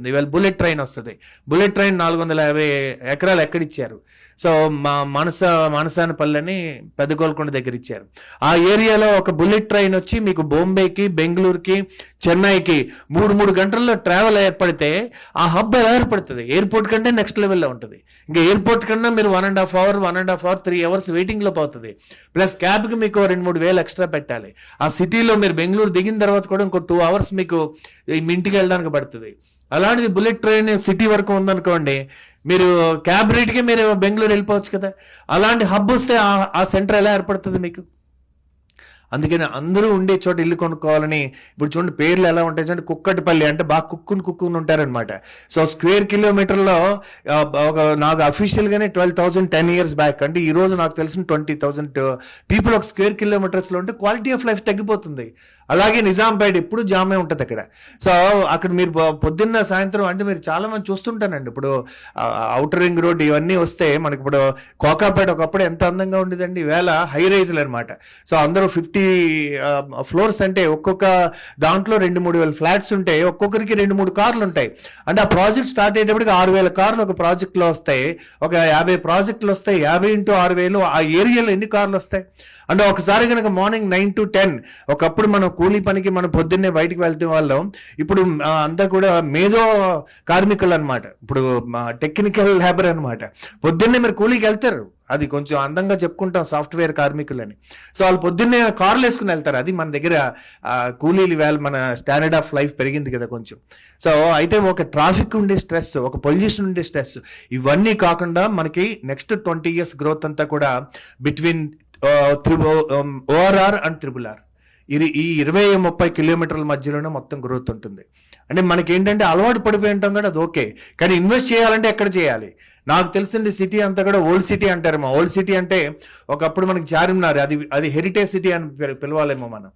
అయిపోతుంది. ఇవాళ bullet train వస్తుంది. బుల్లెట్ ట్రైన్ 450 ఎకరాలు ఎక్కడిచ్చారు? సో మనసానపల్లిని పెద్ద గోల్కొండ దగ్గర ఇచ్చారు. ఆ ఏరియాలో ఒక బుల్లెట్ ట్రైన్ వచ్చి మీకు బాంబేకి, బెంగళూరుకి, చెన్నైకి 3 గంటల్లో ట్రావెల్ ఏర్పడితే ఆ హబ్ ఎలా ఏర్పడుతుంది? ఎయిర్పోర్ట్ కంటే నెక్స్ట్ లెవెల్లో ఉంటుంది. ఇంకా ఎయిర్పోర్ట్ కన్నా మీరు 1.5 అవర్ 3 అవర్స్ వెయిటింగ్లో పోతుంది. ప్లస్ క్యాబ్కి మీకు 2-3 వేలు ఎక్స్ట్రా పెట్టాలి. ఆ సిటీలో మీరు బెంగళూరు దిగిన తర్వాత కూడా ఇంకో 2 అవర్స్ మీకు మీ ఇంటికి వెళ్ళడానికి పడుతుంది. అలాంటిది బుల్లెట్ ట్రైన్ సిటీ వరకు ఉందనుకోండి, మీరు క్యాబ్ రేట్కి మీరు బెంగళూరు వెళ్ళిపోవచ్చు కదా. అలాంటి హబ్ వస్తే ఆ సెంటర్ ఎలా ఏర్పడుతుంది మీకు? అందుకని అందరూ ఉండే చోట ఇల్లు కొనుక్కోవాలని. ఇప్పుడు చూడండి పేర్లు ఎలా ఉంటాయి చూడండి, కుక్కటిపల్లి అంటే బాగా కుక్కుని ఉంటారనమాట. సో స్క్వేర్ కిలోమీటర్లో నాకు అఫీషియల్గానే 12,000 10 years బ్యాక్, అంటే ఈ రోజు నాకు తెలిసిన 20,000 పీపుల్ ఒక స్క్వేర్ కిలోమీటర్స్లో ఉంటే క్వాలిటీ ఆఫ్ లైఫ్ తగ్గిపోతుంది. అలాగే నిజాంపేట ఎప్పుడు జామే ఉంటుంది అక్కడ. సో అక్కడ మీరు పొద్దున్న సాయంత్రం అంటే మీరు చాలా మంది చూస్తుంటానండి. ఇప్పుడు అవుటర్ రింగ్ రోడ్ ఇవన్నీ వస్తే మనకి ఇప్పుడు కోకాపేట ఒకప్పుడు ఎంత అందంగా ఉండేదండి, ఈవేళ హై రైజ్లు అనమాట. సో అందరూ 50 ఫ్లోర్స్ అంటే ఒక్కొక్క దాంట్లో 2-3 వేల ఫ్లాట్స్ ఉంటాయి. ఒక్కొక్కరికి 2-3 కార్లు ఉంటాయి. అంటే ఆ ప్రాజెక్ట్ స్టార్ట్ అయ్యేటప్పటికి 6,000 కార్లు ఒక ప్రాజెక్ట్లో వస్తాయి. ఒక 50 ప్రాజెక్టులు వస్తాయి. 50 × 6,000 ఆ ఏరియాలో ఎన్ని కార్లు వస్తాయి? అంటే ఒకసారి కనుక మార్నింగ్ 9 to 10 ఒకప్పుడు మనం కూలీ పనికి మనం పొద్దున్నే బయటికి వెళ్తే వాళ్ళం. ఇప్పుడు అంతా కూడా మేధో కార్మికులు అనమాట. ఇప్పుడు టెక్నికల్ లేబర్ అనమాట. పొద్దున్నే మీరు కూలీకి వెళ్తారు. అది కొంచెం అందంగా చెప్పుకుంటాం సాఫ్ట్వేర్ కార్మికులని. సో వాళ్ళు పొద్దున్నే కార్లు వేసుకుని వెళ్తారు. అది మన దగ్గర కూలీలు వేళ మన స్టాండర్డ్ ఆఫ్ లైఫ్ పెరిగింది కదా కొంచెం. సో అయితే ఒక ట్రాఫిక్ ఉండే స్ట్రెస్, ఒక పొల్యూషన్ ఉండే స్ట్రెస్, ఇవన్నీ కాకుండా మనకి నెక్స్ట్ 20 years గ్రోత్ అంతా కూడా బిట్వీన్ ORR అండ్ RRR ఈ 20-30 కిలోమీటర్ల మధ్యలోనే మొత్తం గ్రోత్ ఉంటుంది. అంటే మనకి ఏంటంటే అలవాటు పడిపోయి ఉంటాం కూడా, అది ఓకే. కానీ ఇన్వెస్ట్ చేయాలంటే ఎక్కడ చేయాలి? నాకు తెలిసింది సిటీ అంతా కూడా ఓల్డ్ సిటీ అంటారు. ఓల్డ్ సిటీ అంటే ఒకప్పుడు మనకి చార్మినార్, అది హెరిటేజ్ సిటీ అని పిలవాలేమో మనం.